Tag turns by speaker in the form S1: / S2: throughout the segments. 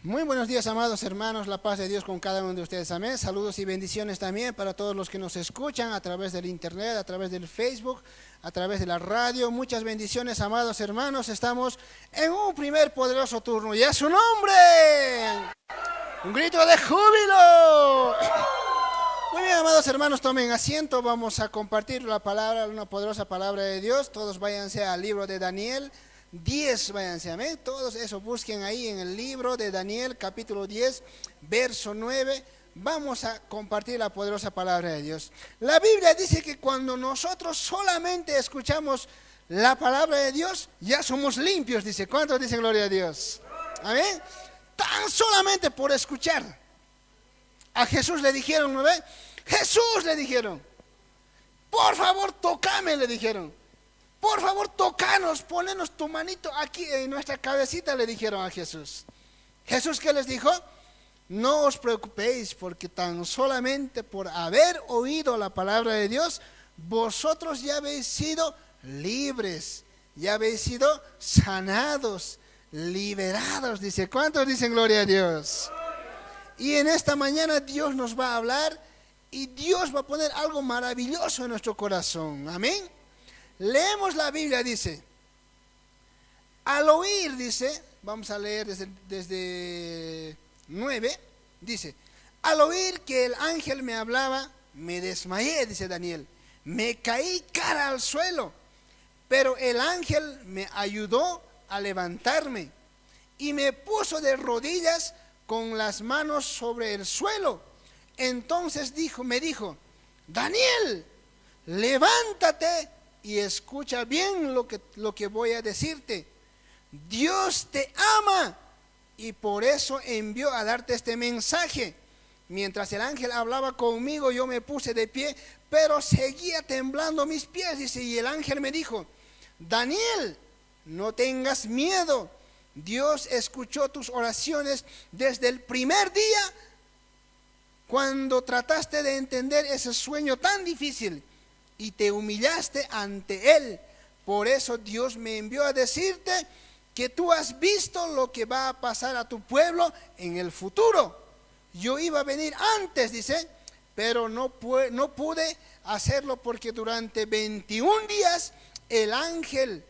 S1: Muy buenos días, amados hermanos, la paz de Dios con cada uno de ustedes, amén. Saludos y bendiciones también para todos los que nos escuchan a través del internet, a través del Facebook, a través de la radio. Muchas bendiciones, amados hermanos. Estamos en un primer poderoso turno y a su nombre, un grito de júbilo. Muy bien, amados hermanos, tomen asiento. Vamos a compartir la palabra, una poderosa palabra de Dios. Todos váyanse al libro de Daniel 10, váyanse, amén. Todos eso busquen ahí en el libro de Daniel, capítulo 10, verso 9. Vamos a compartir la poderosa palabra de Dios. La Biblia dice que cuando nosotros solamente escuchamos la palabra de Dios, ya somos limpios, dice. ¿Cuántos dicen gloria a Dios? Amén. Tan solamente por escuchar. A Jesús le dijeron, ¿no ve? Jesús le dijeron, por favor, tócame, le dijeron. Por favor, tócanos, ponenos tu manito aquí en nuestra cabecita, le dijeron a Jesús. Jesús, ¿qué les dijo? No os preocupéis, porque tan solamente por haber oído la palabra de Dios, vosotros ya habéis sido libres, ya habéis sido sanados, liberados, dice. ¿Cuántos dicen gloria a Dios? Y en esta mañana Dios nos va a hablar y Dios va a poner algo maravilloso en nuestro corazón. Amén. Leemos la Biblia, dice, al oír, dice, vamos a leer desde 9, dice, al oír que el ángel me hablaba, me desmayé, dice Daniel, me caí cara al suelo, pero el ángel me ayudó a levantarme y me puso de rodillas con las manos sobre el suelo. Entonces me dijo, Daniel, levántate y escucha bien lo que voy a decirte. Dios te ama y por eso envió a darte este mensaje. Mientras el ángel hablaba conmigo, yo me puse de pie, pero seguía temblando mis pies, dice, y el ángel me dijo, Daniel, no tengas miedo. Dios escuchó tus oraciones desde el primer día cuando trataste de entender ese sueño tan difícil y te humillaste ante Él. Por eso Dios me envió a decirte que tú has visto lo que va a pasar a tu pueblo en el futuro. Yo iba a venir antes, dice, pero no pude hacerlo porque durante 21 días el ángel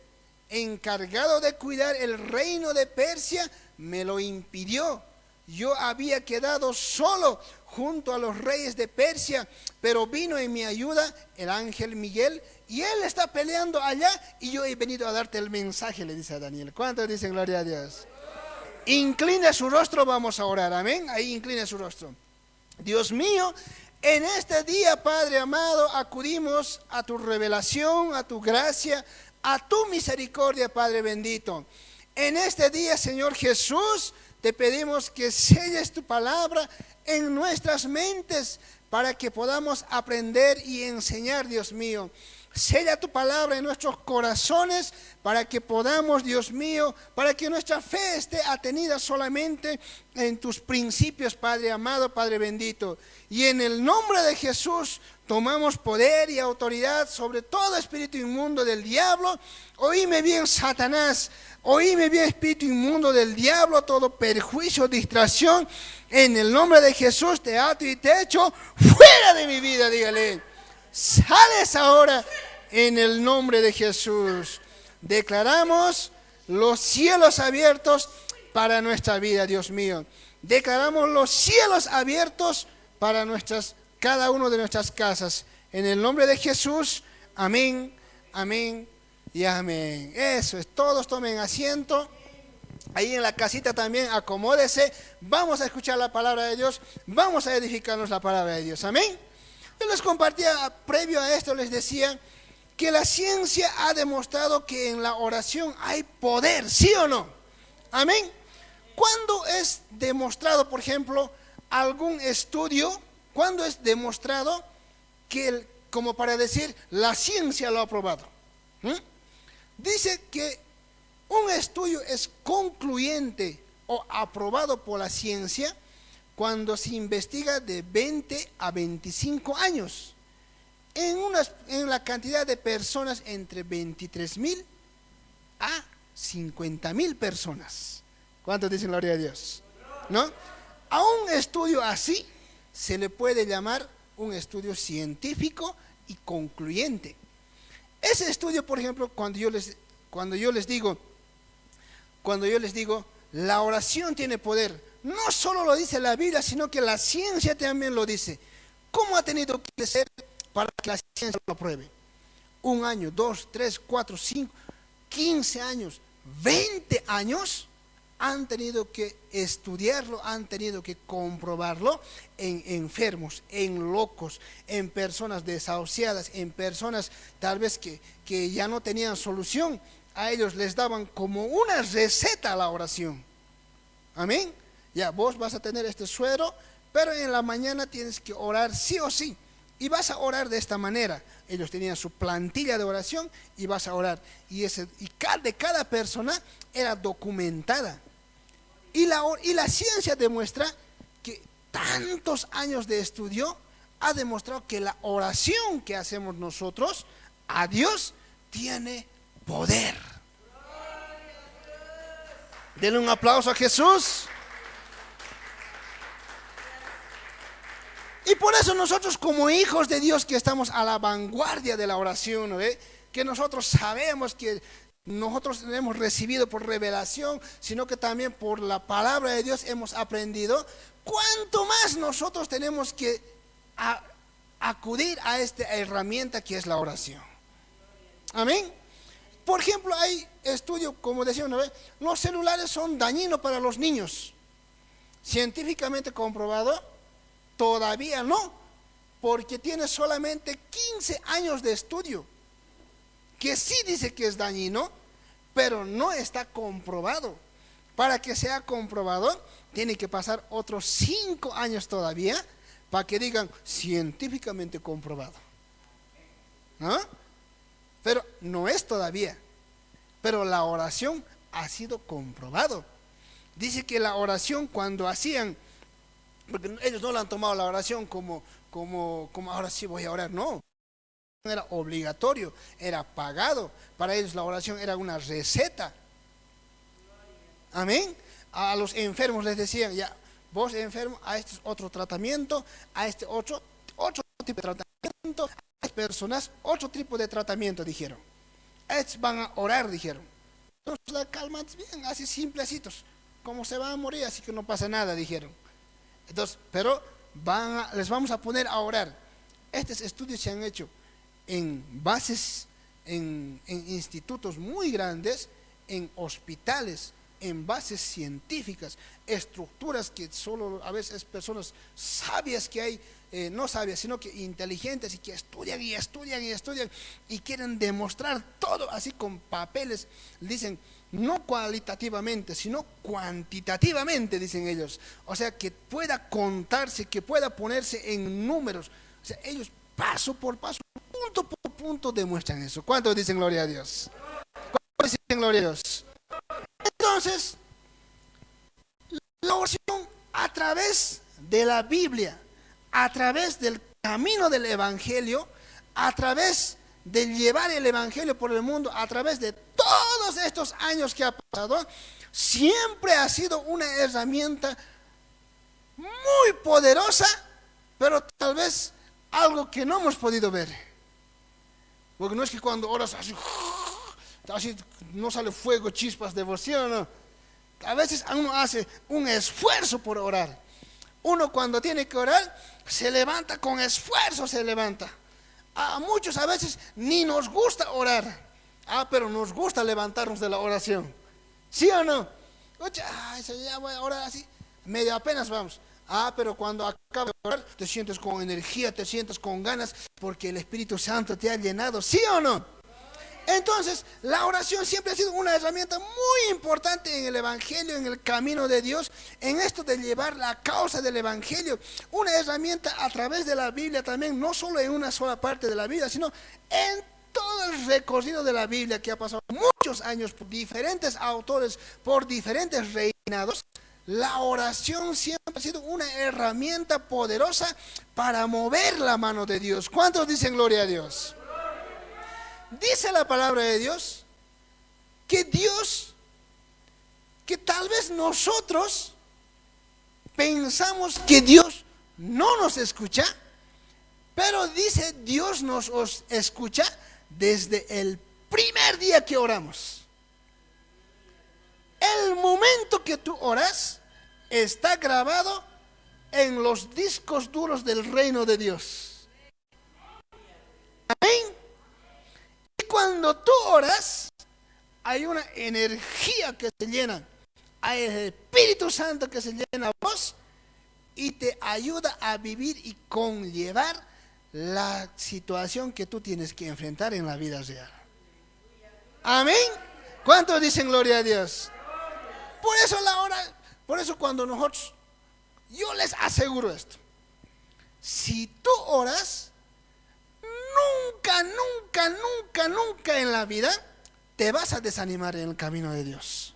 S1: encargado de cuidar el reino de Persia me lo impidió. Yo había quedado solo junto a los reyes de Persia, pero vino en mi ayuda el ángel Miguel y él está peleando allá y yo he venido a darte el mensaje, le dice a Daniel. ¿Cuántos dicen gloria a Dios? Incline su rostro, vamos a orar, amén. Ahí incline su rostro. Dios mío, en este día, Padre amado, acudimos a tu revelación, a tu gracia, a tu misericordia, Padre bendito. En este día, Señor Jesús, te pedimos que selles tu palabra en nuestras mentes para que podamos aprender y enseñar, Dios mío. Sella tu palabra en nuestros corazones para que podamos, Dios mío, para que nuestra fe esté atenida solamente en tus principios, Padre amado, Padre bendito. Y en el nombre de Jesús tomamos poder y autoridad sobre todo espíritu inmundo del diablo. Oíme bien, Satanás. Oíme bien, espíritu inmundo del diablo, todo perjuicio, distracción. En el nombre de Jesús te ato y te echo fuera de mi vida, dígale. Sales ahora en el nombre de Jesús. Declaramos los cielos abiertos para nuestra vida, Dios mío. Declaramos los cielos abiertos para cada uno de nuestras casas. En el nombre de Jesús, amén, amén y amén. Eso es, todos tomen asiento. Ahí en la casita también acomódese. Vamos a escuchar la palabra de Dios. Vamos a edificarnos la palabra de Dios, amén. Yo les compartía, previo a esto les decía que la ciencia ha demostrado que en la oración hay poder, ¿sí o no? Amén. ¿Cuándo es demostrado, por ejemplo, algún estudio? ¿Cuándo es demostrado que, como para decir, la ciencia lo ha probado? Dice que un estudio es concluyente o aprobado por la ciencia cuando se investiga de 20 a 25 años en la cantidad de personas entre 23,000 a 50,000 personas. ¿Cuántos dicen gloria a Dios? ¿no? A un estudio así se le puede llamar un estudio científico y concluyente. Ese estudio, por ejemplo, cuando yo les digo, la oración tiene poder, no solo lo dice la Biblia, sino que la ciencia también lo dice. ¿Cómo ha tenido que ser para que la ciencia lo apruebe? 1 año, 2, 3, 4, 5, 15 años, 20 años han tenido que estudiarlo, han tenido que comprobarlo en enfermos, en locos, en personas desahuciadas, en personas tal vez que ya no tenían solución. A ellos les daban como una receta a la oración. Amén. Ya, vos vas a tener este suero, pero en la mañana tienes que orar sí o sí. Y vas a orar de esta manera. Ellos tenían su plantilla de oración y vas a orar. Y de cada persona era documentada. Y la ciencia demuestra que tantos años de estudio ha demostrado que la oración que hacemos nosotros a Dios tiene poder. Denle un aplauso a Jesús. Y por eso nosotros como hijos de Dios que estamos a la vanguardia de la oración, ¿no? Que nosotros sabemos que nosotros hemos recibido por revelación, sino que también por la palabra de Dios hemos aprendido, cuánto más nosotros tenemos que acudir a esta herramienta que es la oración. Amén. Por ejemplo, hay estudios, como decía una vez, los celulares son dañinos para los niños. Científicamente comprobado, todavía no, porque tiene solamente 15 años de estudio, que sí dice que es dañino, pero no está comprobado. Para que sea comprobado, tiene que pasar otros 5 años todavía, para que digan científicamente comprobado. ¿No? Pero no es todavía. Pero la oración ha sido comprobado. Dice que la oración cuando hacían, porque ellos no la han tomado la oración como ahora sí voy a orar, no. Era obligatorio, era pagado. Para ellos la oración era una receta. Amén. A los enfermos les decían, ya, vos enfermo, a este otro tratamiento, a este otro tipo de tratamiento, a estas personas otro tipo de tratamiento, dijeron. Estos van a orar, dijeron. Entonces la calman bien, así simplecitos, como se van a morir, así que no pasa nada, dijeron. Entonces, pero les vamos a poner a orar. Estos estudios se han hecho en bases, en institutos muy grandes, en hospitales, en bases científicas, estructuras que solo a veces personas sabias que hay, no sabias, sino que inteligentes y que estudian y estudian y estudian y quieren demostrar todo así con papeles. Dicen, no cualitativamente, sino cuantitativamente, dicen ellos. O sea, que pueda contarse, que pueda ponerse en números. O sea, ellos paso por paso, punto por punto demuestran eso. ¿Cuántos dicen gloria a Dios? ¿Cuántos dicen gloria a Dios? Entonces, la oración a través de la Biblia, a través del camino del Evangelio, a través de llevar el Evangelio por el mundo, a través de todos estos años que ha pasado, siempre ha sido una herramienta muy poderosa, pero tal vez algo que no hemos podido ver. Porque no es que cuando oras así no sale fuego, chispas de devoción, no. A veces uno hace un esfuerzo por orar. Uno cuando tiene que orar, se levanta con esfuerzo, se levanta. A muchos a veces ni nos gusta orar, pero nos gusta levantarnos de la oración. ¿Sí o no? Ya voy a orar así, medio apenas vamos. Pero cuando acabas de orar, te sientes con energía, te sientes con ganas, porque el Espíritu Santo te ha llenado. ¿Sí o no? Entonces, la oración siempre ha sido una herramienta muy importante en el Evangelio, en el camino de Dios, en esto de llevar la causa del Evangelio. Una herramienta a través de la Biblia también, no solo en una sola parte de la Biblia, sino en todo el recorrido de la Biblia que ha pasado muchos años por diferentes autores, por diferentes reinados. La oración siempre ha sido una herramienta poderosa para mover la mano de Dios. ¿Cuántos dicen gloria a Dios? Dice la palabra de Dios que tal vez nosotros pensamos que Dios no nos escucha, pero dice Dios nos escucha desde el primer día que oramos. El momento que tú oras está grabado en los discos duros del reino de Dios. Amén. Y cuando tú oras, hay una energía que se llena, hay el Espíritu Santo que se llena a vos y te ayuda a vivir y conllevar la situación que tú tienes que enfrentar en la vida real. Amén. ¿Cuántos dicen gloria a Dios? Por eso cuando nosotros, yo les aseguro esto, si tú oras, nunca en la vida te vas a desanimar en el camino de Dios.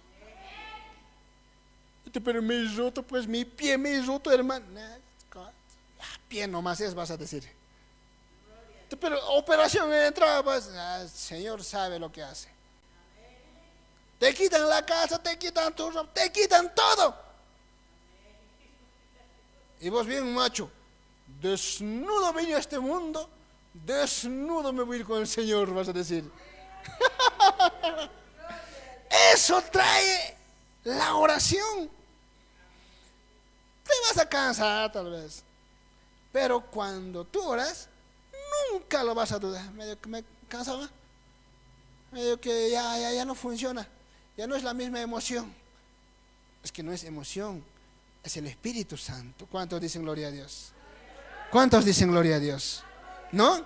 S1: Pero me he roto, pues mi pie me he roto, hermano. Pie nomás es, vas a decir. Pero operación en entrada, pues, Señor sabe lo que hace. Te quitan la casa, te quitan tu ropa, te quitan todo. Y vos bien macho, desnudo vine a este mundo, desnudo me voy a ir con el Señor, vas a decir. Eso trae la oración. Te vas a cansar tal vez, pero cuando tú oras, nunca lo vas a dudar. Medio que me cansaba, medio que ya no funciona, ya no es la misma emoción. Es que no es emoción, es el Espíritu Santo. ¿Cuántos dicen gloria a Dios? ¿Cuántos dicen gloria a Dios? ¿No?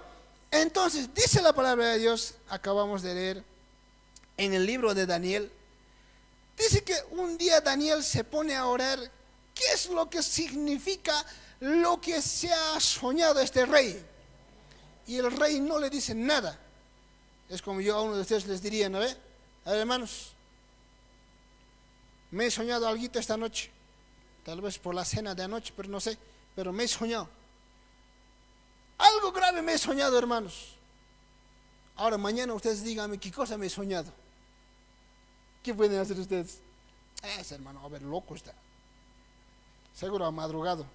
S1: Entonces dice la palabra de Dios, acabamos de leer en el libro de Daniel, dice que un día Daniel se pone a orar. ¿Qué es lo que significa lo que se ha soñado este rey? Y el rey no le dice nada. Es como yo a uno de ustedes les diría, ¿no ve? A ver, hermanos, me he soñado algo esta noche. Tal vez por la cena de anoche, pero no sé. Pero me he soñado. Algo grave me he soñado, hermanos. Ahora mañana ustedes díganme qué cosa me he soñado. ¿Qué pueden hacer ustedes? Ese hermano, a ver, loco está. Seguro ha madrugado,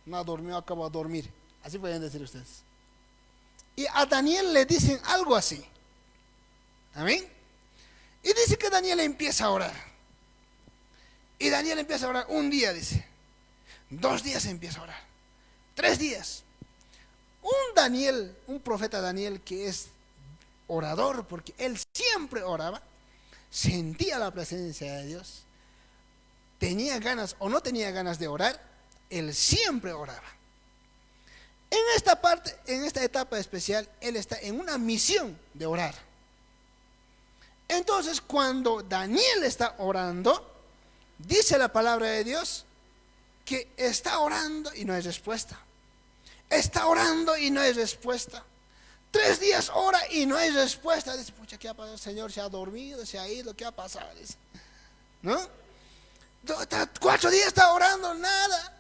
S1: no ha dormido, acaba de dormir. Así pueden decir ustedes. Y a Daniel le dicen algo así. Amén. Y dice que Daniel empieza a orar. Y Daniel empieza a orar un día, dice. 2 días empieza a orar. 3 días. Un profeta Daniel que es orador, porque él siempre oraba, sentía la presencia de Dios. Tenía ganas o no tenía ganas de orar, él siempre oraba. En esta parte, en esta etapa especial, él está en una misión de orar. Entonces, cuando Daniel está orando, dice la palabra de Dios que está orando y no hay respuesta. Está orando y no hay respuesta. 3 días ora y no hay respuesta. Dice, pucha, ¿qué ha pasado? El Señor se ha dormido, se ha ido, ¿qué ha pasado? Dice, ¿no? 4 días está orando, nada.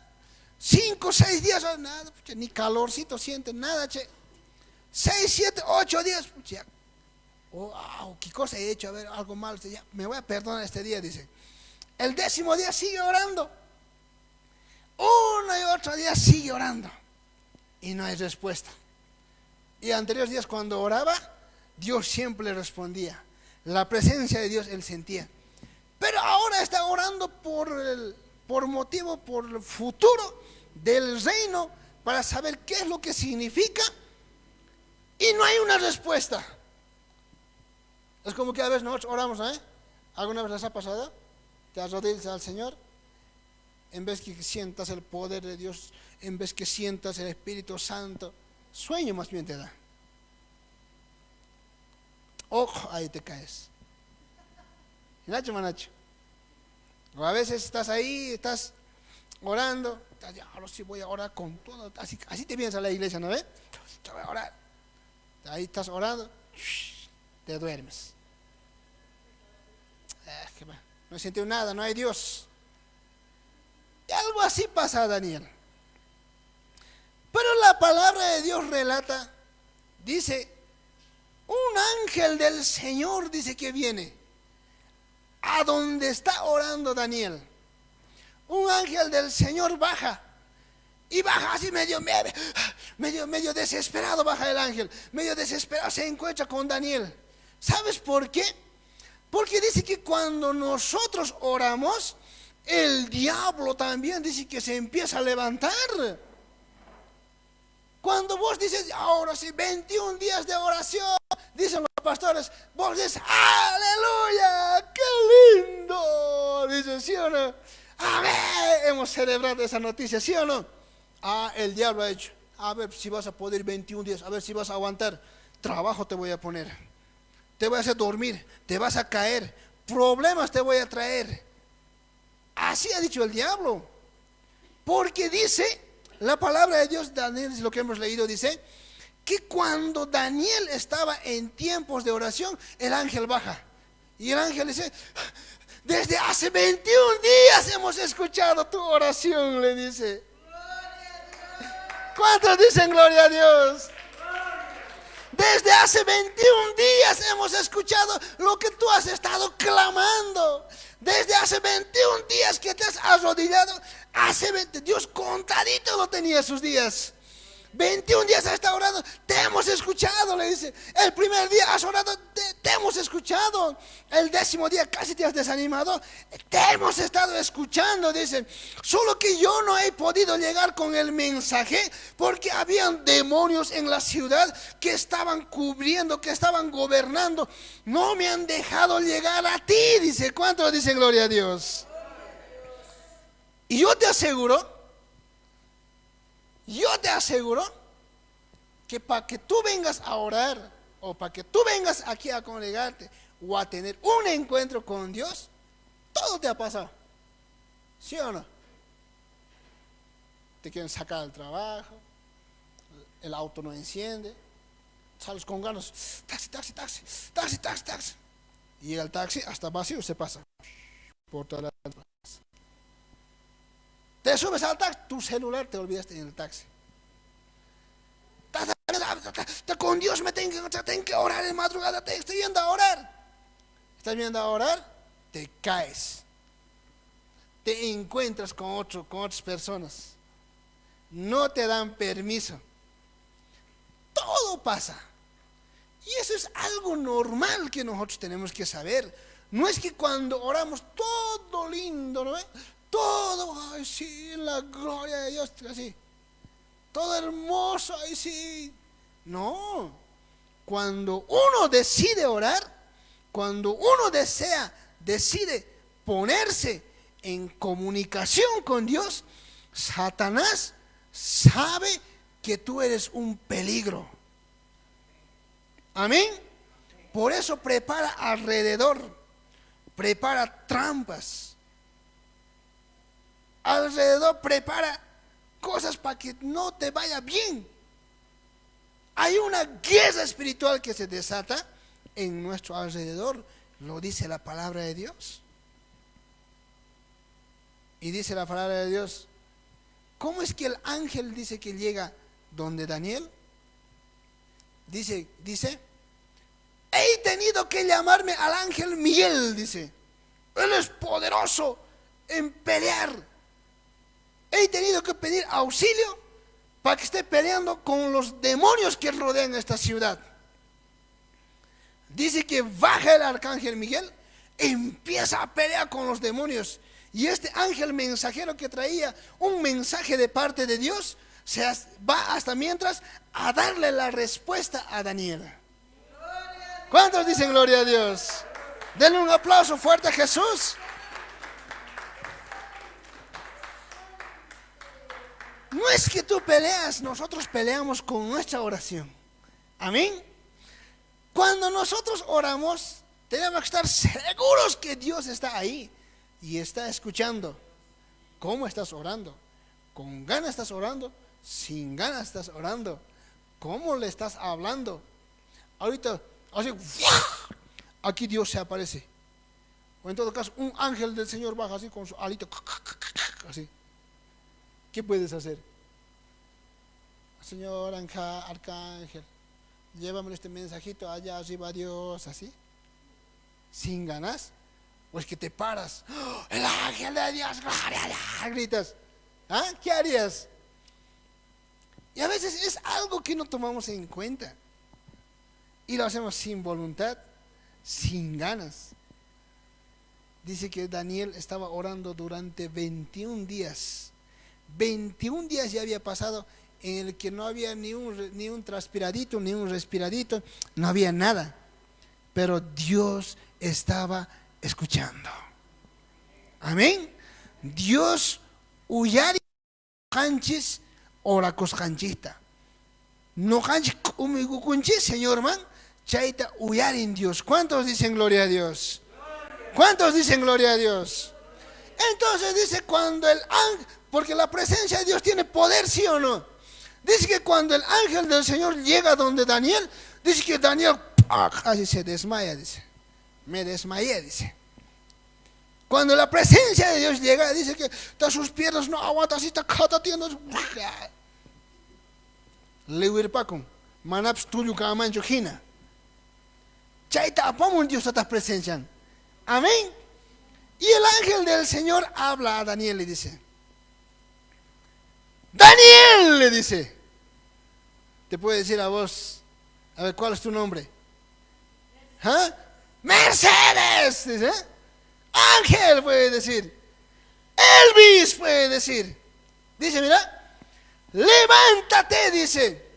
S1: 5, 6 días, nada. Pucha, ni calorcito siente, nada. 6, 7, 8 días. Pucha, ¿qué cosa he hecho? A ver, algo malo. Ya, me voy a perdonar este día, dice. El 10º día sigue orando. Uno y otro día sigue orando. Y no hay respuesta. Y anteriores días cuando oraba, Dios siempre le respondía. La presencia de Dios él sentía. Pero ahora está orando por el futuro del reino, para saber qué es lo que significa, y no hay una respuesta. Es como que a veces nosotros oramos, ¿alguna vez les ha pasado? Te arrodillas al Señor, en vez que sientas el poder de Dios, en vez que sientas el Espíritu Santo, sueño más bien te da. Ojo, ahí te caes. Nacho, manacho. O a veces estás ahí, estás orando, ahora sí voy a orar con todo. Así te vienes a la iglesia, ¿no ves? Yo voy a orar. Ahí estás orando, te duermes. No he sentido nada, no hay Dios. Y algo así pasa a Daniel. Pero la palabra de Dios relata, dice, un ángel del Señor dice que viene a donde está orando Daniel. un ángel del Señor baja. Y baja así medio desesperado, baja el ángel, medio desesperado, se encuentra con Daniel. ¿Sabes por qué? Porque dice que cuando nosotros oramos, el diablo también dice que se empieza a levantar. Cuando vos dices, ahora sí, 21 días de oración, dicen los pastores, vos dices, aleluya, qué lindo. Dicen, ¿sí o no? Amén, hemos celebrado esa noticia, ¿sí o no? El diablo ha hecho, a ver si vas a poder 21 días, a ver si vas a aguantar, trabajo te voy a poner, te voy a hacer dormir, te vas a caer, problemas te voy a traer. Así ha dicho el diablo, porque dice la palabra de Dios, Daniel, lo que hemos leído, dice que cuando Daniel estaba en tiempos de oración, el ángel baja, y el ángel dice, desde hace 21 días hemos escuchado tu oración, le dice. ¿Cuántos dicen gloria a Dios? Desde hace 21 días hemos escuchado lo que tú has estado clamando. Desde hace 21 días que te has arrodillado, Dios contadito lo tenía sus días. 21 días has estado orando, te hemos escuchado, le dice. El primer día has orado, te hemos escuchado. El 10º día casi te has desanimado, te hemos estado escuchando, dice. Solo que yo no he podido llegar con el mensaje porque habían demonios en la ciudad que estaban cubriendo, que estaban gobernando. No me han dejado llegar a ti, dice. ¿Cuántos dicen gloria a Dios? Y yo te aseguro que para que tú vengas a orar, o para que tú vengas aquí a congregarte, o a tener un encuentro con Dios, todo te ha pasado. ¿Sí o no? Te quieren sacar del trabajo, el auto no enciende, sales con ganas, taxi. Y el taxi hasta vacío se pasa por toda la... Te subes al taxi, tu celular te olvidaste en el taxi. Con Dios me tengo que orar en madrugada, te estoy viendo a orar. ¿Estás viendo a orar? Te caes. Te encuentras con otras personas. No te dan permiso. Todo pasa. Y eso es algo normal que nosotros tenemos que saber. No es que cuando oramos todo lindo, ¿no? Todo, ay sí, en la gloria de Dios, así. Todo hermoso, ay sí. No. Cuando uno decide orar, cuando uno decide ponerse en comunicación con Dios, Satanás sabe que tú eres un peligro. Amén. Por eso prepara alrededor, prepara trampas. Alrededor prepara cosas para que no te vaya bien. Hay una guerra espiritual que se desata en nuestro alrededor, lo dice la palabra de Dios. Y dice la palabra de Dios, ¿cómo es que el ángel dice que llega donde Daniel? Dice, he tenido que llamarme al ángel Miguel, dice. Él es poderoso en pelear. He tenido que pedir auxilio para que esté peleando con los demonios que rodean esta ciudad. Dice que baja el arcángel Miguel, empieza a pelear con los demonios. Y este ángel mensajero que traía un mensaje de parte de Dios, se va hasta mientras a darle la respuesta a Daniel. ¿Cuántos dicen gloria a Dios? Denle un aplauso fuerte a Jesús. No es que tú peleas, nosotros peleamos con nuestra oración. Amén. Cuando nosotros oramos, tenemos que estar seguros que Dios está ahí y está escuchando. ¿Cómo estás orando? ¿Con ganas estás orando? ¿Sin ganas estás orando? ¿Cómo le estás hablando? Ahorita, así, aquí Dios se aparece. O en todo caso, un ángel del Señor baja así con su alito, así. ¿Qué puedes hacer? Señor arcángel, llévame este mensajito allá arriba a Dios, así. Sin ganas. ¿O es que te paras? ¡Oh, el ángel de Dios, gloria a Dios! Gritas. ¿Ah? ¿Qué harías? Y a veces es algo que no tomamos en cuenta. Y lo hacemos sin voluntad, sin ganas. Dice que Daniel estaba orando durante 21 días. 21 días ya había pasado en el que no había ni un transpiradito, ni un respiradito, no había nada. Pero Dios estaba escuchando. Amén. Dios uyari canchis ora coscanchista. No canchis umigucunchis, Señor man, chaita uyarin Dios. ¿Cuántos dicen gloria a Dios? ¿Cuántos dicen gloria a Dios? Entonces dice cuando el ángel, porque la presencia de Dios tiene poder, ¿sí o no? Dice que cuando el ángel del Señor llega donde Daniel, dice que Daniel así se desmaya, dice. Me desmayé, dice. Cuando la presencia de Dios llega, dice que sus piernas no aguantan, así está catatiendo. Lewirpacum, manaps tuyo camancho jina. Chaita apamon Dios a esta presencia. Amén. Y el ángel del Señor habla a Daniel, le dice: Daniel, le dice. Te puede decir a vos, a ver, ¿cuál es tu nombre? ¿Ah? Mercedes, dice. Ángel puede decir. Elvis puede decir. Dice, mira, levántate, dice.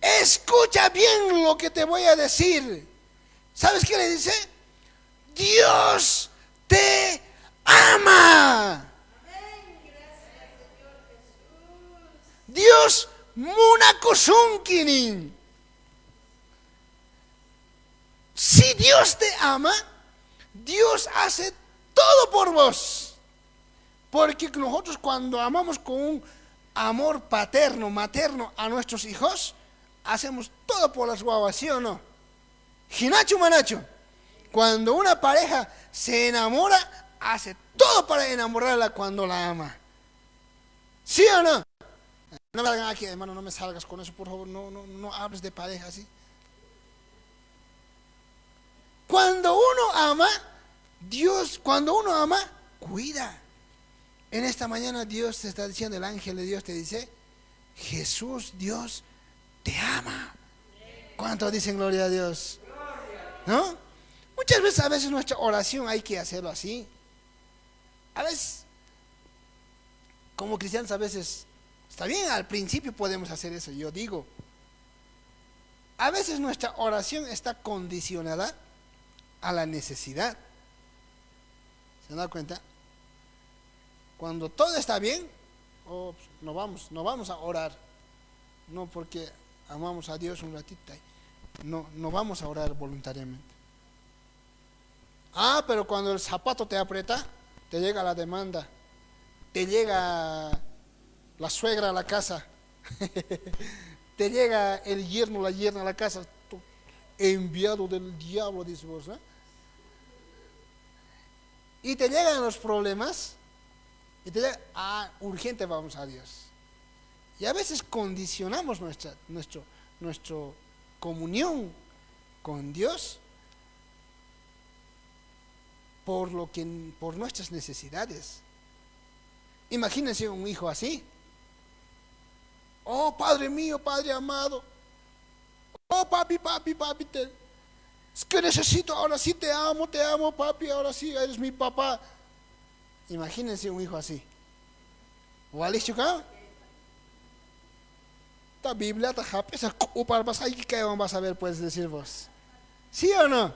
S1: Escucha bien lo que te voy a decir. ¿Sabes qué le dice? Dios te ama. Dios munakusunkinin. Si Dios te ama, Dios hace todo por vos. Porque nosotros cuando amamos con un amor paterno, materno a nuestros hijos, hacemos todo por las guaguas, ¿sí o no? Hinacho manacho. Cuando una pareja se enamora, hace todo para enamorarla cuando la ama. ¿Sí o no? No me hagan aquí, hermano, no me salgas con eso, por favor, no hables de pareja así. Cuando uno ama, Dios, cuando uno ama, cuida. En esta mañana Dios te está diciendo, el ángel de Dios te dice, Jesús, Dios, te ama. ¿Cuántos dicen gloria a Dios? ¿No? Muchas veces, a veces nuestra oración hay que hacerlo así. A veces, como cristianos, a veces, está bien, al principio podemos hacer eso, yo digo. A veces nuestra oración está condicionada a la necesidad. ¿Se dan cuenta? Cuando todo está bien, no vamos a orar. No porque amamos a Dios un ratito. No vamos a orar voluntariamente. Pero cuando el zapato te aprieta, te llega la demanda, te llega la suegra a la casa, te llega el yerno, la yerna a la casa, enviado del diablo, dice vos, ¿no? Y te llegan los problemas, y te llega, urgente vamos a Dios. Y a veces condicionamos nuestra comunión con Dios por nuestras necesidades. Imagínense un hijo así. Oh, Padre mío, Padre amado. Oh, papi, es que necesito, ahora sí te amo, papi, ahora sí eres mi papá. Imagínense un hijo así. ¿Walis chuka? La Biblia está esa ¿qué vas a ver, puedes decir vos? ¿Sí o no?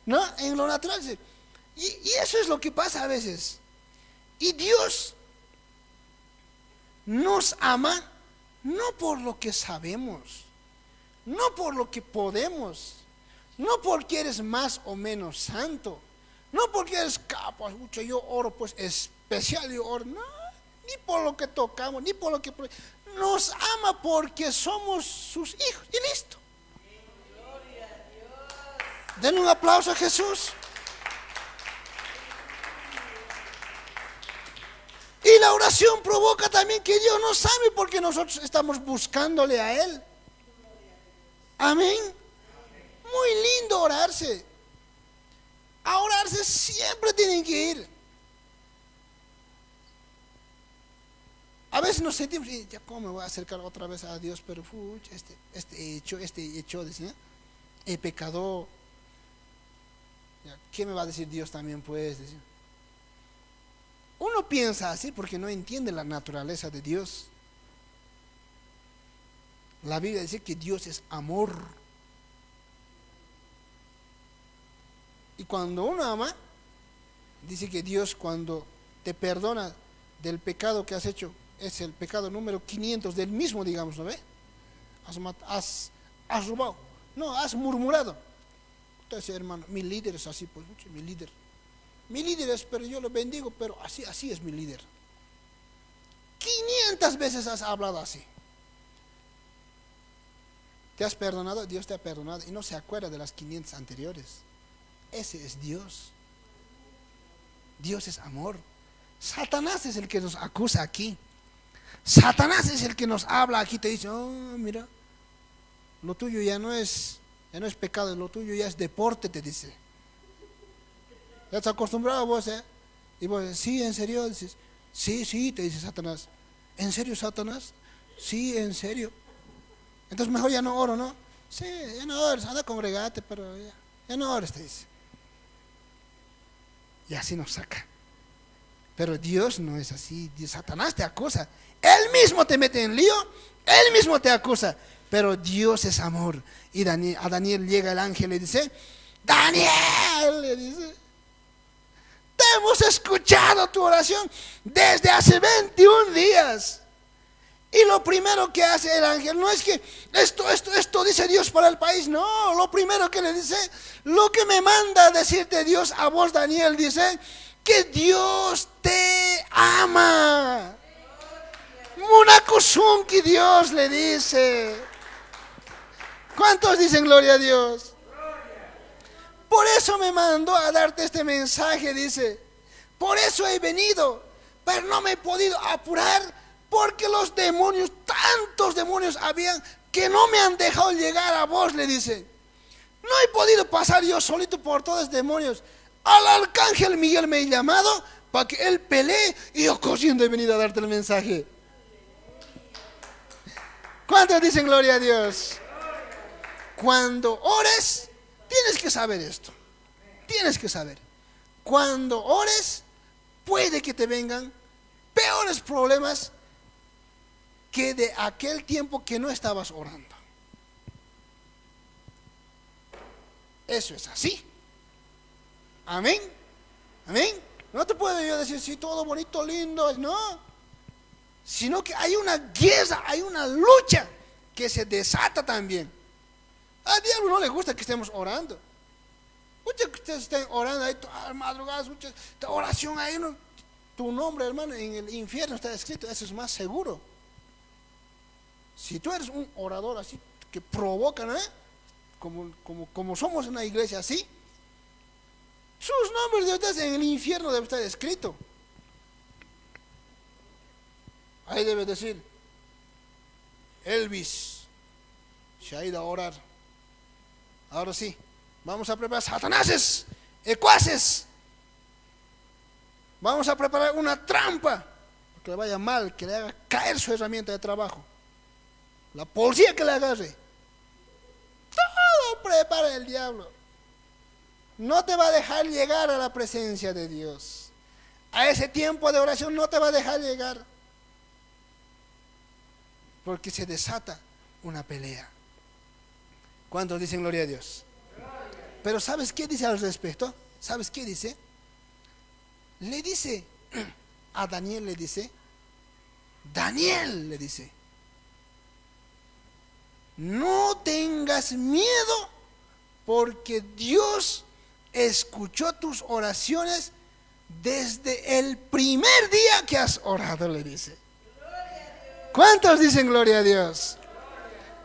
S1: ¿No? En lo natural. Y eso es lo que pasa a veces. Y Dios nos ama no por lo que sabemos, no por lo que podemos, no porque eres más o menos santo, no porque eres capaz, yo oro pues especial, yo oro, no, ni por lo que tocamos, ni por lo que... Nos ama porque somos sus hijos y listo. Den un aplauso a Jesús. Y la oración provoca también que Dios nos ame porque nosotros estamos buscándole a Él. Amén. Muy lindo orarse. A orarse siempre tienen que ir. A veces nos sentimos, ya cómo me voy a acercar otra vez a Dios, pero este hecho, decía, he pecado. ¿Qué me va a decir Dios también? Pues, decía. Uno piensa así porque no entiende la naturaleza de Dios. La Biblia dice que Dios es amor. Y cuando uno ama, dice que Dios cuando te perdona del pecado que has hecho, es el pecado número 500 del mismo, digamos, ¿no ve? Has robado, no, has murmurado. Entonces, hermano, mi líder es así, pues, mi líder. Mi líder es, pero yo lo bendigo, pero así es mi líder. 500 veces has hablado así. ¿Te has perdonado? Dios te ha perdonado y no se acuerda de las 500 anteriores. Ese es Dios. Dios es amor. Satanás es el que nos acusa aquí. Satanás es el que nos habla aquí, te dice, oh, mira, lo tuyo ya no es pecado, lo tuyo ya es deporte, te dice. Ya estás acostumbrado vos, ¿eh? Y vos, sí, en serio, dices, sí, te dice Satanás. ¿En serio, Satanás? Sí, en serio. Entonces mejor ya no oro, ¿no? Sí, ya no ores, anda a congregarte, pero ya no ores, te dice. Y así nos saca. Pero Dios no es así. Satanás te acusa. Él mismo te mete en lío. Él mismo te acusa. Pero Dios es amor. Y a Daniel llega el ángel y le dice, Daniel, le dice, te hemos escuchado tu oración desde hace 21 días. Y lo primero que hace el ángel no es que esto dice Dios para el país. No, lo primero que le dice, lo que me manda a decirte Dios a vos, Daniel, dice que Dios te ama. Munakusunki, Dios le dice. ¿Cuántos dicen gloria a Dios? Por eso me mandó a darte este mensaje, dice. Por eso he venido, pero no me he podido apurar porque los demonios, tantos demonios habían que no me han dejado llegar a vos, le dice. No he podido pasar yo solito por todos los demonios. Al arcángel Miguel me he llamado para que él pelee y yo corriendo he venido a darte el mensaje. ¿Cuántos dicen gloria a Dios? Cuando ores, tienes que saber esto. Tienes que saber. Cuando ores, puede que te vengan peores problemas que de aquel tiempo que no estabas orando. Eso es así. Amén. Amén. No te puedo yo decir, sí, todo bonito, lindo, no. Sino que hay una guerra, hay una lucha que se desata también. Al diablo no le gusta que estemos orando. Muchos que ustedes estén orando ahí, madrugadas, muchas oración ahí, ¿no? Tu nombre, hermano, en el infierno está escrito, eso es más seguro. Si tú eres un orador así, que provoca, ¿no? Como somos una iglesia así, sus nombres de ustedes en el infierno debe estar escrito. Ahí debe decir, Elvis se ha ido a orar. Ahora sí, vamos a preparar satanases, ecuaces. Vamos a preparar una trampa, que le vaya mal, que le haga caer su herramienta de trabajo. La policía que le agarre. Todo prepara el diablo. No te va a dejar llegar a la presencia de Dios. A ese tiempo de oración no te va a dejar llegar. Porque se desata una pelea. ¿Cuántos dicen gloria a Dios? Pero ¿sabes qué dice al respecto? ¿Sabes qué dice? Le dice a Daniel, le dice, Daniel, le dice, no tengas miedo porque Dios escuchó tus oraciones desde el primer día que has orado, le dice. ¿Cuántos dicen gloria a Dios?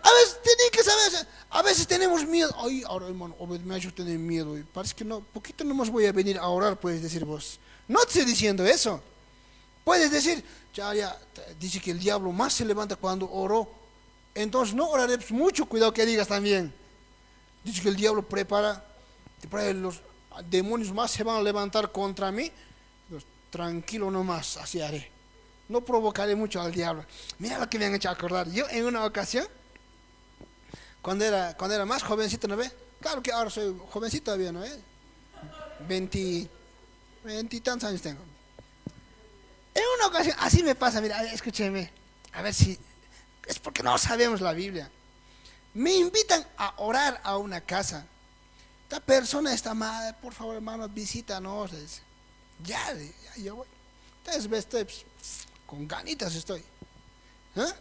S1: A veces tienen que saber, a veces tenemos miedo. Ay, ahora hermano, me ha hecho tener miedo. Y parece que no, poquito nomás voy a venir a orar, puedes decir vos. No te estoy diciendo eso. Puedes decir, ya, dice que el diablo más se levanta cuando oró. Entonces no oraré mucho, cuidado que digas también. Dice que el diablo prepara demonios más se van a levantar contra mí. Pues, tranquilo nomás, así haré. No provocaré mucho al diablo. Mira lo que me han hecho acordar. Yo en una ocasión, cuando era más jovencito, ¿no ve? Claro que ahora soy jovencito todavía, ¿no ve? 20 y tantos años tengo. En una ocasión, así me pasa, mira, escúcheme, a ver si, es porque no sabemos la Biblia. Me invitan a orar a una casa. Esta persona está mal, por favor, hermano, visítanos. Ya yo voy. Entonces, estoy, pues, con ganitas estoy. ¿Eh?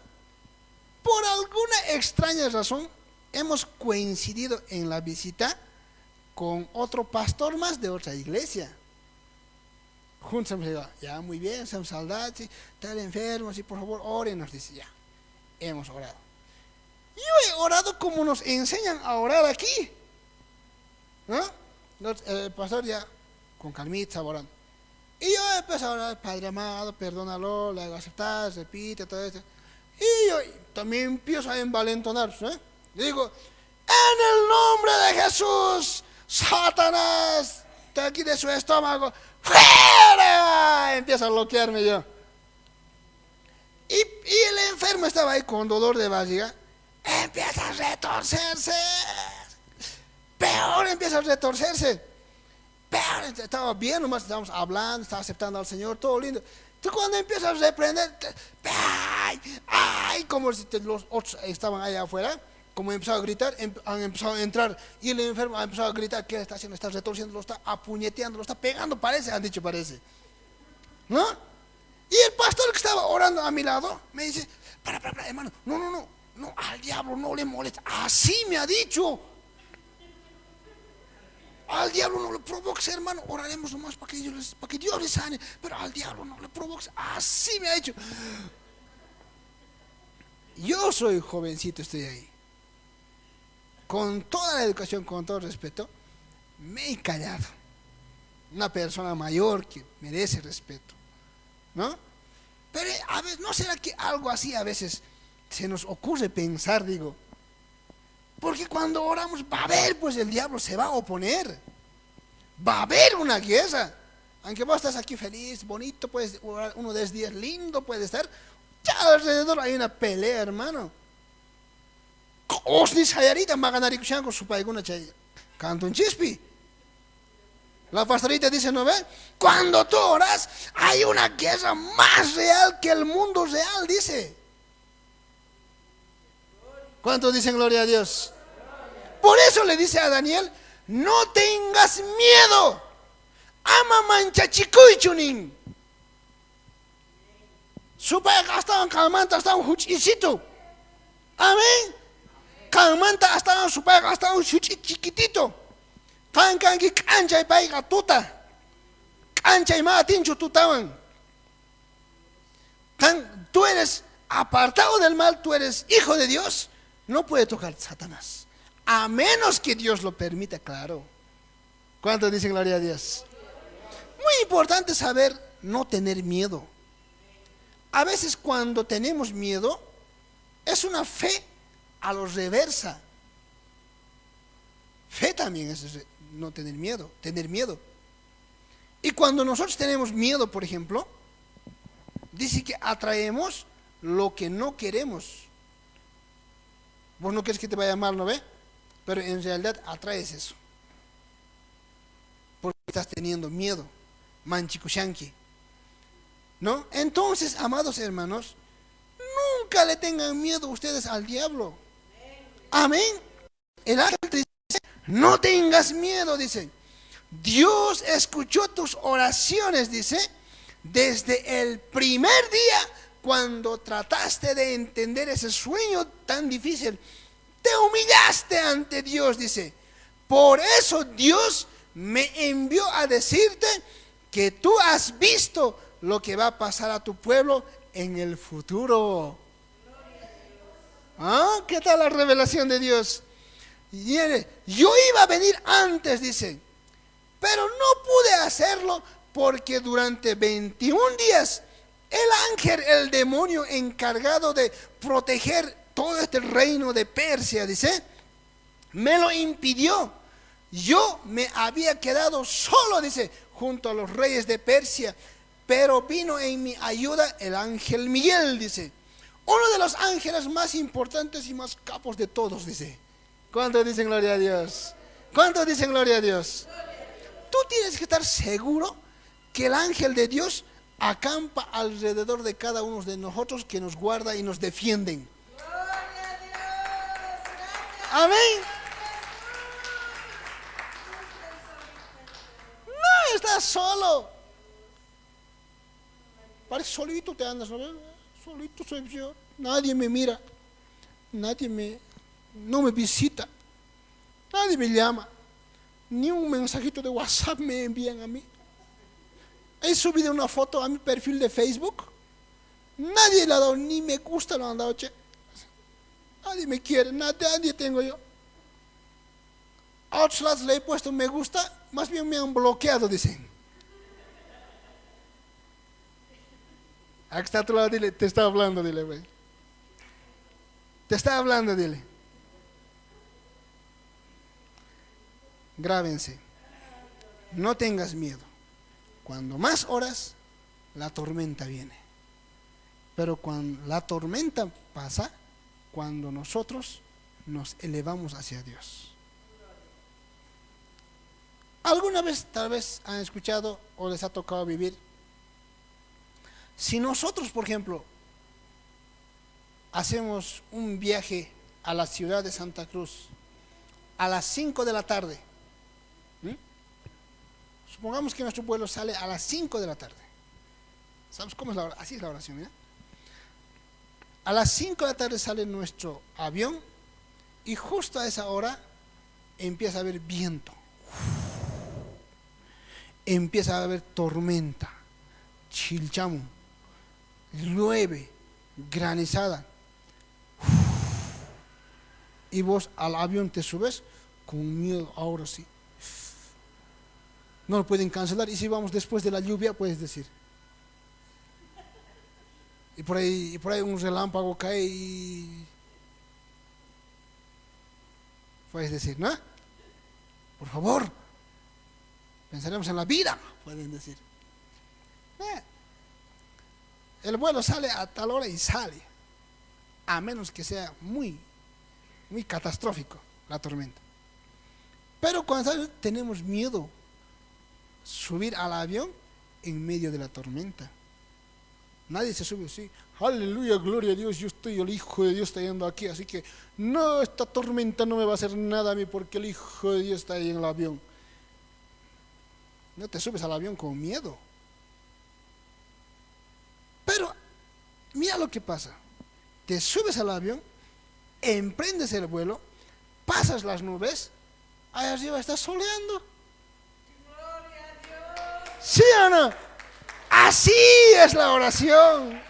S1: Por alguna extraña razón, hemos coincidido en la visita con otro pastor más de otra iglesia. Juntos hemos llegado, ya muy bien, somos saludados, están enfermos y por favor oren, nos dice, ya, hemos orado. Yo he orado como nos enseñan a orar aquí, ¿no? El pastor ya con calmita orando. Y yo empecé a orar, Padre amado, perdónalo, le hago aceptar, repite, todo esto. Y yo también empiezo a envalentonar, ¿eh? Digo, en el nombre de Jesús, Satanás, de aquí de su estómago, ¡fuera! Empieza a bloquearme yo. Y el enfermo estaba ahí con dolor de barriga. Empieza a retorcerse. Peor empieza a retorcerse. Peor, estaba bien, nomás estábamos hablando, estaba aceptando al Señor, todo lindo. Entonces cuando empieza a reprender, ¡ay! Como si los otros estaban allá afuera. Como empezó a gritar, han empezado a entrar y el enfermo ha empezado a gritar. ¿Qué está haciendo? Está retorciendo, lo está apuñeteando, lo está pegando, parece, han dicho parece, ¿no? Y el pastor que estaba orando a mi lado me dice, para, hermano, no, al diablo no le molesta. Así me ha dicho. Al diablo no le provoques, hermano, oraremos nomás para que Dios le sane, pero al diablo no le provoques. Así me ha dicho. Yo soy jovencito, estoy ahí. Con toda la educación, con todo el respeto, me he callado. Una persona mayor que merece respeto, ¿no? Pero a veces, ¿no será que algo así a veces se nos ocurre pensar, digo? Porque cuando oramos va a haber, pues el diablo se va a oponer. Va a haber una guerra. Aunque vos estás aquí feliz, bonito, puedes orar uno de esos días lindo, puede estar. Ya alrededor hay una pelea, hermano. Osni sayarita maganar con su paiguna chay. Canto un chispi. La pastorita dice, ¿no ve? Cuando tú oras, hay una guerra más real que el mundo real, dice. ¿Cuántos dicen gloria a Dios? Por eso le dice a Daniel, no tengas miedo. Ama mancha chicuy chunin. Supaya hasta un calmanta, hasta un huchicito. Amén. Calmanta hasta un supaya, hasta un chiquitito. Kankangi cancha y paiga tuta. Cancha y matincho tutawan. Tú eres apartado del mal, tú eres hijo de Dios. No puede tocar Satanás. A menos que Dios lo permita, claro. ¿Cuántos dicen gloria a Dios? Muy importante saber no tener miedo. A veces cuando tenemos miedo, es una fe a lo reversa. Fe también es no tener miedo, tener miedo. Y cuando nosotros tenemos miedo, por ejemplo, dice que atraemos lo que no queremos. Vos no quieres que te vaya mal, ¿no ve? Pero en realidad atraes eso. Porque estás teniendo miedo. Manchikushanki. ¿No? Entonces, amados hermanos, nunca le tengan miedo ustedes al diablo. Amén. El ángel dice, no tengas miedo, dice. Dios escuchó tus oraciones, dice, desde el primer día cuando trataste de entender ese sueño tan difícil. Te humillaste ante Dios, dice. Por eso Dios me envió a decirte que tú has visto lo que va a pasar a tu pueblo en el futuro. ¿Ah? ¿Qué tal la revelación de Dios? Yo iba a venir antes, dice, pero no pude hacerlo porque durante 21 días el ángel, el demonio encargado de proteger todo este reino de Persia, dice, me lo impidió. yo me había quedado solo, dice, junto a los reyes de Persia, pero vino en mi ayuda el ángel Miguel, dice, uno de los ángeles más importantes y más capos de todos, dice. ¿Cuántos dicen gloria a Dios? ¿Cuántos dicen gloria a Dios? Tú tienes que estar seguro que el ángel de Dios acampa alrededor de cada uno de nosotros, que nos guarda y nos defienden. Amén. No estás solo. Parece solito te andas, ¿no? Solito soy yo. Nadie me mira. No me visita. Nadie me llama. Ni un mensajito de WhatsApp me envían a mí. He subido una foto a mi perfil de Facebook. Nadie le ha dado ni me gusta, lo han dado, che. Nadie me quiere, nadie tengo yo. A otros lados le he puesto me gusta, más bien me han bloqueado, dicen. Aquí está a tu lado, dile, te está hablando, dile, güey. Te está hablando, dile. Grábense. No tengas miedo. Cuando más oras, la tormenta viene. Pero cuando la tormenta pasa, cuando nosotros nos elevamos hacia Dios. ¿Alguna vez tal vez han escuchado o les ha tocado vivir? Si nosotros, por ejemplo, hacemos un viaje a la ciudad de Santa Cruz a las 5 de la tarde, supongamos que nuestro vuelo sale a las 5 de la tarde. ¿Sabes cómo es la oración? Así es la oración, ¿mira? A las 5 de la tarde sale nuestro avión y justo a esa hora empieza a haber viento. Empieza a haber tormenta, chilchamu, llueve, granizada. Y vos al avión te subes con miedo, ahora sí. No lo pueden cancelar, y si vamos después de la lluvia, puedes decir. Y por ahí un relámpago cae y puedes decir, ¿no? Por favor, pensaremos en la vida, pueden decir. El vuelo sale a tal hora y sale, a menos que sea muy catastrófico la tormenta. Pero cuando tenemos miedo subir al avión en medio de la tormenta. Nadie se sube así, aleluya, gloria a Dios, yo estoy, el Hijo de Dios está yendo aquí, así que no, esta tormenta no me va a hacer nada a mí porque el Hijo de Dios está ahí en el avión. No te subes al avión con miedo. Pero mira lo que pasa, te subes al avión, emprendes el vuelo, pasas las nubes, allá arriba está soleando. ¿Sí o no? Así es la oración.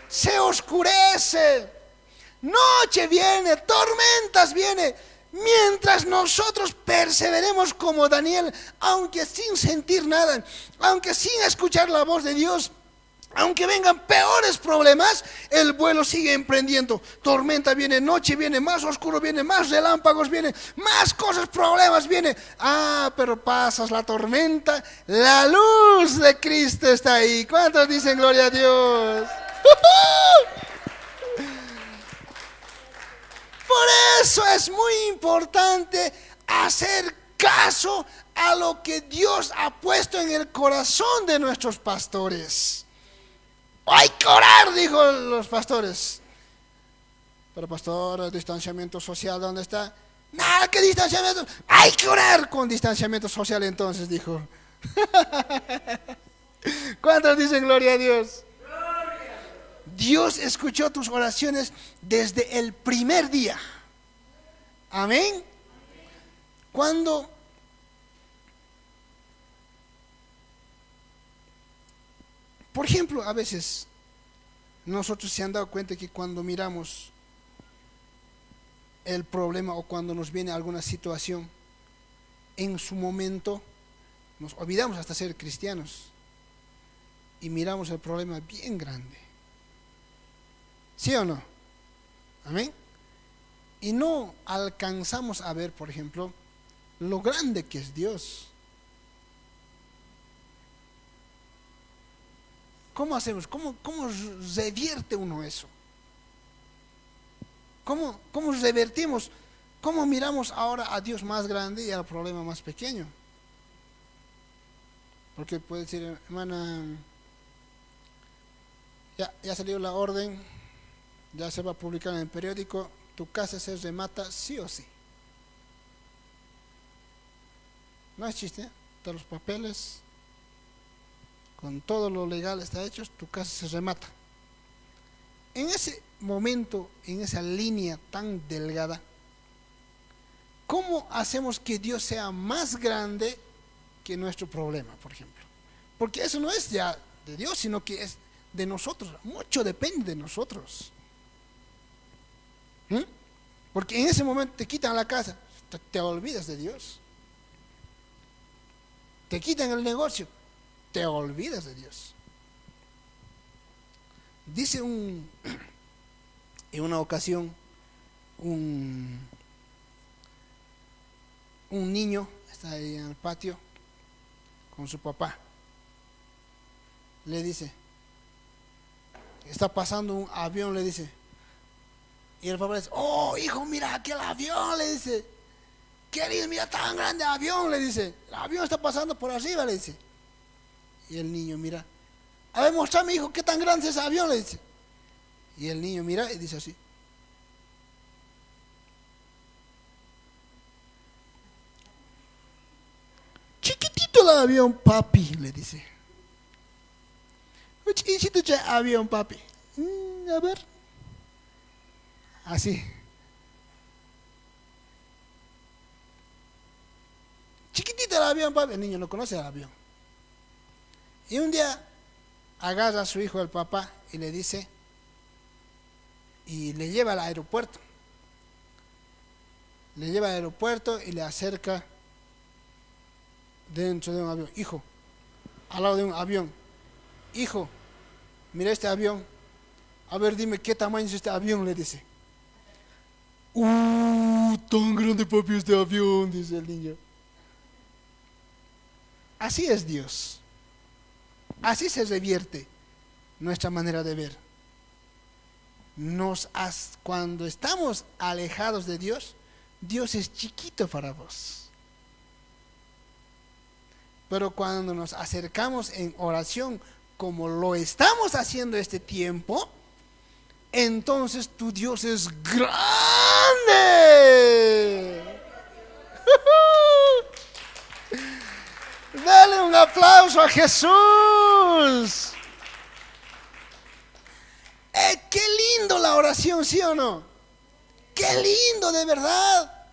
S1: Se oscurece, noche viene, tormentas viene, mientras nosotros perseveremos como Daniel, aunque sin sentir nada, aunque sin escuchar la voz de Dios, aunque vengan peores problemas, el vuelo sigue emprendiendo. Tormenta viene, noche viene, más oscuro viene, más relámpagos viene, más cosas, problemas viene. Pero pasas la tormenta, la luz de Cristo está ahí. ¿Cuántos dicen gloria a Dios? Por eso es muy importante hacer caso a lo que Dios ha puesto en el corazón de nuestros pastores. Hay que orar, dijo los pastores. Pero pastor, el distanciamiento social, ¿dónde está? Nada, ¿qué distanciamiento? Hay que orar con distanciamiento social, entonces dijo. ¿Cuántos dicen gloria a Dios? Gloria. Dios escuchó tus oraciones desde el primer día. Amén. Cuando por ejemplo, a veces nosotros se han dado cuenta que cuando miramos el problema o cuando nos viene alguna situación, en su momento nos olvidamos hasta ser cristianos y miramos el problema bien grande. ¿Sí o no? Amén. Y no alcanzamos a ver, por ejemplo, lo grande que es Dios. ¿Cómo hacemos? ¿Cómo revierte uno eso? ¿Cómo revertimos? ¿Cómo miramos ahora a Dios más grande y al problema más pequeño? Porque puede decir, hermana, ya salió la orden, ya se va a publicar en el periódico, tu casa se remata sí o sí. No es chiste, todos los papeles, con todo lo legal está hecho, tu casa se remata. En ese momento, en esa línea tan delgada, ¿cómo hacemos que Dios sea más grande que nuestro problema, por ejemplo? Porque eso no es ya de Dios, sino que es de nosotros. Mucho depende de nosotros. Porque en ese momento te quitan la casa, te olvidas de Dios. Te quitan el negocio, te olvidas de Dios. Dice en una ocasión un niño está ahí en el patio con su papá. Le dice, está pasando un avión, le dice. Y el papá le dice, oh hijo, mira aquel avión, le dice. Querido, mira tan grande avión, le dice. El avión está pasando por arriba, le dice. Y el niño mira, a ver, mostrame hijo, qué tan grande es ese avión, le dice. Y el niño mira y dice así. Chiquitito el avión, papi, le dice. Chiquitito el avión, papi. A ver. Así. Chiquitito el avión, papi. El niño no conoce el avión. Y un día agarra a su hijo el papá y le dice, y le lleva al aeropuerto. Le lleva al aeropuerto y le acerca dentro de un avión. Hijo, al lado de un avión. Hijo, mira este avión. A ver, dime qué tamaño es este avión, le dice. Tan grande, papi, este avión, dice el niño. Así es Dios. Así se revierte nuestra manera de ver. Cuando estamos alejados de Dios, Dios es chiquito para vos. Pero cuando nos acercamos en oración, como lo estamos haciendo este tiempo, entonces tu Dios es grande. Dale un aplauso a Jesús. Qué lindo la oración, ¿sí o no? Qué lindo, de verdad.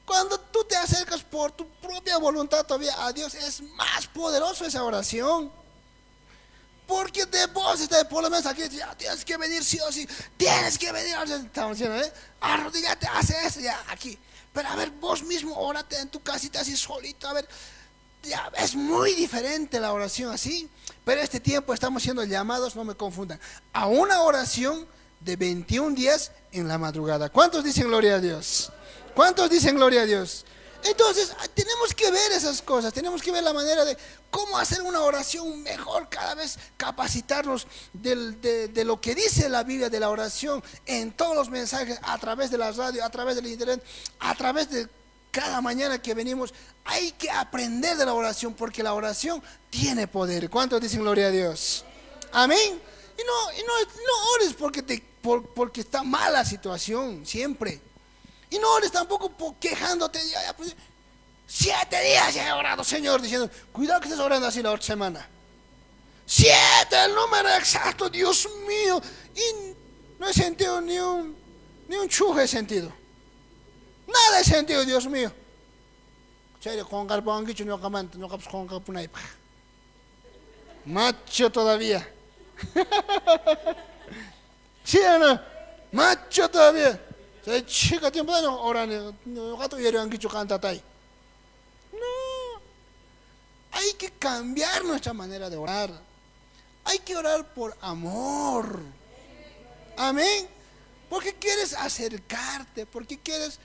S1: Cuando tú te acercas por tu propia voluntad todavía a Dios, es más poderoso esa oración. Porque de vos está, por lo menos aquí, ya tienes que venir sí o sí, tienes que venir, estamos diciendo, arrodíllate, hace eso, ya, aquí. Pero a ver, vos mismo, órate en tu casita así solito, a ver, ya, es muy diferente la oración así. Pero este tiempo estamos siendo llamados, no me confundan, a una oración de 21 días en la madrugada. ¿Cuántos dicen gloria a Dios? ¿Cuántos dicen gloria a Dios? Entonces tenemos que ver esas cosas, tenemos que ver la manera de cómo hacer una oración mejor, cada vez capacitarnos de lo que dice la Biblia de la oración en todos los mensajes, a través de la radio, a través del internet, a través de cada mañana que venimos. Hay que aprender de la oración, porque la oración tiene poder. ¿Cuántos dicen gloria a Dios? Amén. Y no ores porque está mala la situación siempre. Y no ores tampoco quejándote. 7 días ya he orado, Señor, diciendo, cuidado que estés orando así la otra semana. 7, el número exacto, Dios mío. Y no he sentido ni un chuje he sentido. Nada he sentido, Dios mío. Macho todavía. ¿Sí o no? Macho todavía. Chica tiempo de orando, no hay que cambiar nuestra manera de orar. Hay que orar por amor. Amén. Porque quieres acercarte, porque quieres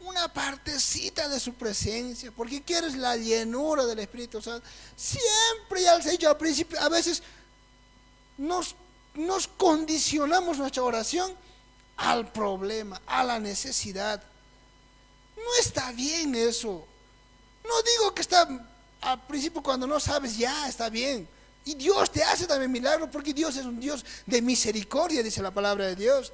S1: una partecita de su presencia, porque quieres la llenura del Espíritu Santo. Siempre, ya les he dicho al principio, a veces nos condicionamos nuestra oración al problema, a la necesidad. No está bien eso. No digo que está al principio cuando no sabes, ya está bien. Y Dios te hace también milagros, porque Dios es un Dios de misericordia, dice la palabra de Dios.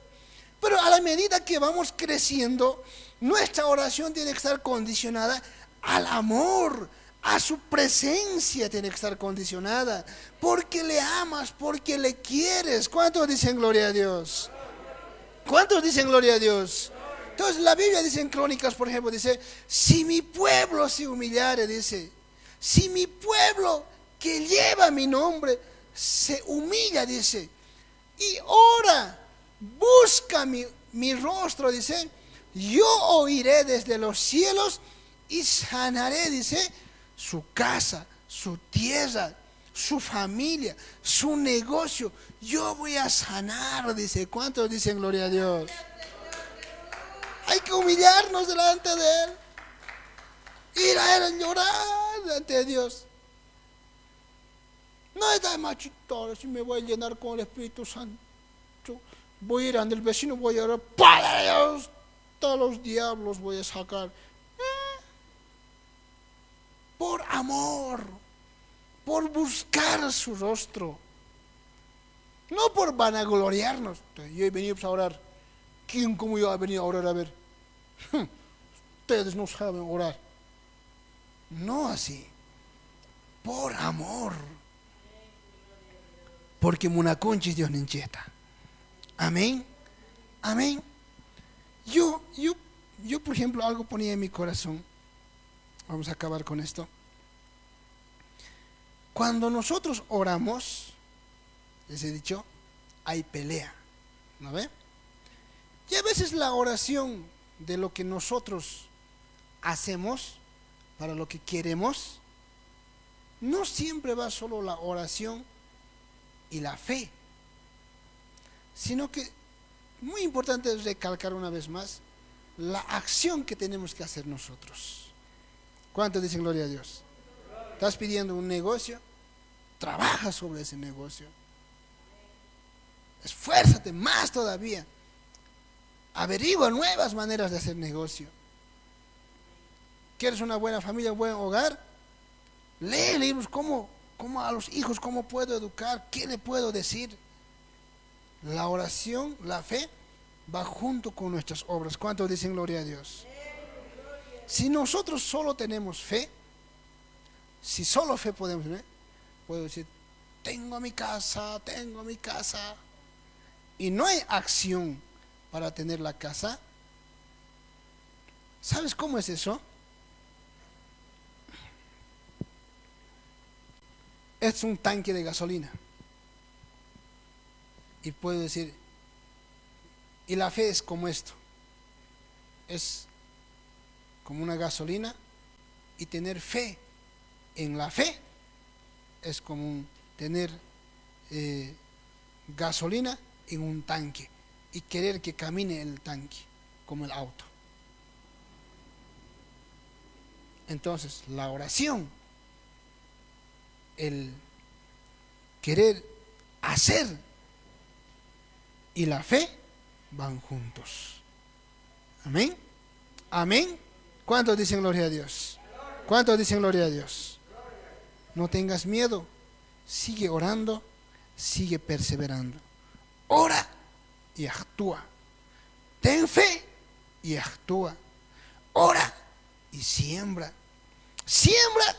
S1: Pero a la medida que vamos creciendo, nuestra oración tiene que estar condicionada al amor, a su presencia tiene que estar condicionada, porque le amas, porque le quieres. ¿Cuántos dicen gloria a Dios? ¿Cuántos dicen gloria a Dios? Entonces la Biblia dice en Crónicas, por ejemplo, dice, si mi pueblo se humillare, dice, si mi pueblo que lleva mi nombre se humilla, dice, y ora, busca mi rostro, dice, yo oiré desde los cielos y sanaré, dice, su casa, su tierra, su familia, su negocio. Yo voy a sanar, dice. ¿Cuántos dicen gloria a Dios? Hay que humillarnos delante de Él, ir a Él a llorar delante de Dios. No es de machito, si me voy a llenar con el Espíritu Santo, voy a ir ante el vecino, voy a orar, para Dios, todos los diablos voy a sacar. Por amor, por buscar su rostro, no por vanagloriarnos. Yo he venido a orar. ¿Quién como yo ha venido a orar? A ver, ustedes no saben orar. No así, por amor, porque munaconchis Dios nincheta. Amén, amén. Yo por ejemplo, algo ponía en mi corazón. Vamos a acabar con esto. Cuando nosotros oramos, les he dicho, hay pelea, ¿no ve? Y a veces la oración de lo que nosotros hacemos, para lo que queremos, no siempre va solo la oración y la fe, sino que, muy importante es recalcar una vez más, la acción que tenemos que hacer nosotros. ¿Cuántos dicen gloria a Dios? Estás pidiendo un negocio, trabaja sobre ese negocio. Esfuérzate más todavía. Averigua nuevas maneras de hacer negocio. ¿Quieres una buena familia, un buen hogar? Lee libros, cómo a los hijos, cómo puedo educar, qué le puedo decir. La oración, la fe, va junto con nuestras obras. ¿Cuántos dicen gloria a Dios? Si nosotros solo tenemos fe, si solo fe podemos, puedo decir, tengo mi casa, y no hay acción para tener la casa. ¿Sabes cómo es eso? Es un tanque de gasolina. Y puedo decir, y la fe es como esto, es como una gasolina, y tener fe en la fe es como tener gasolina en un tanque y querer que camine el tanque como el auto. Entonces la oración, el querer hacer y la fe van juntos. Amén, amén. ¿Cuántos dicen gloria a Dios? ¿Cuántos dicen gloria a Dios? No tengas miedo, sigue orando, sigue perseverando. Ora y actúa. Ten fe y actúa. Ora y siembra. Siembra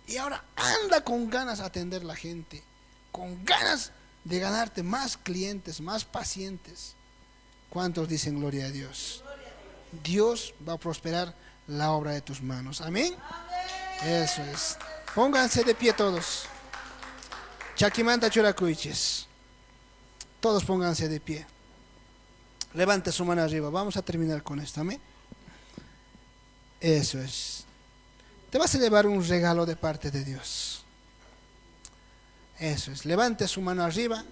S1: y ahora anda con ganas de atender a la gente, con ganas de ganarte más clientes, más pacientes. ¿Cuántos dicen gloria a Dios? Dios va a prosperar la obra de tus manos. Amén. Eso es. Pónganse de pie todos. Chakimanta churacuiches. Todos pónganse de pie. Levante su mano arriba. Vamos a terminar con esto. Amén. Eso es. Te vas a llevar un regalo de parte de Dios. Eso es. Levante su mano arriba.